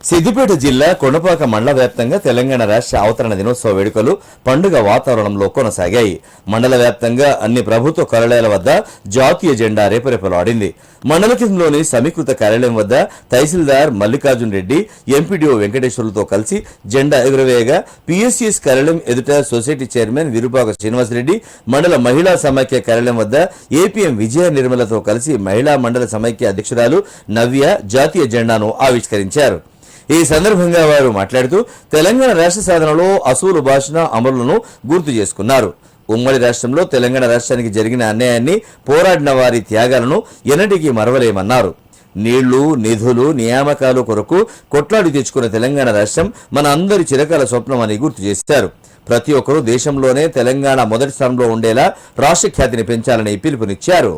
సిద్దిపేట జిల్లా కొండపాక మండల వ్యాప్తంగా తెలంగాణ రాష్ట్ర అవతరణ దినోత్సవ వేడుకలు పండుగ వాతావరణంలో కొనసాగాయి. మండల వ్యాప్తంగా అన్ని ప్రభుత్వ కార్యాలయాల వద్ద జాతీయ జెండా రేపరేపలాడింది. మండల కేంద్రంలోని సమీకృత కార్యాలయం వద్ద తహసీల్దార్ మల్లికార్జున్ రెడ్డి, ఎంపీడీఓ వెంకటేశ్వర్లతో కలిసి జెండా ఎగురవేయగా పీఎస్సీఎస్ కార్యాలయం ఎదుట సొసైటీ చైర్మన్ విరూపాక శ్రీనివాసరెడ్డి, మండల మహిళా సమైక్య కార్యాలయం వద్ద ఏపీఎం విజయ నిర్మలతో కలిసి మహిళా మండల సమైక్య అధ్యక్షురాలు నవ్య జాతీయ జెండాను ఆవిష్కరించారు. ఈ సందర్భంగా వారు మాట్లాడుతూ తెలంగాణ రాష్ట్ర సాధనలో అసూలు భాషణ అమరులను గుర్తు చేసుకున్నారు. ఉమ్మడి రాష్ట్రంలో తెలంగాణ రాష్ట్రానికి జరిగిన అన్యాయాన్ని, పోరాడిన వారి త్యాగాలను ఎన్నటికీ మరవలేమన్నారు. నీళ్లు, నిధులు, నియామకాలు కొరకు కొట్లాడి తెచ్చుకున్న తెలంగాణ రాష్ట్రం మన అందరి చిరకాల స్వప్నం అని గుర్తు చేశారు. ప్రతి ఒక్కరూ దేశంలోనే తెలంగాణ మొదటి స్థానంలో ఉండేలా రాష్ట్ర ఖ్యాతిని పెంచాలని పిలుపునిచ్చారు.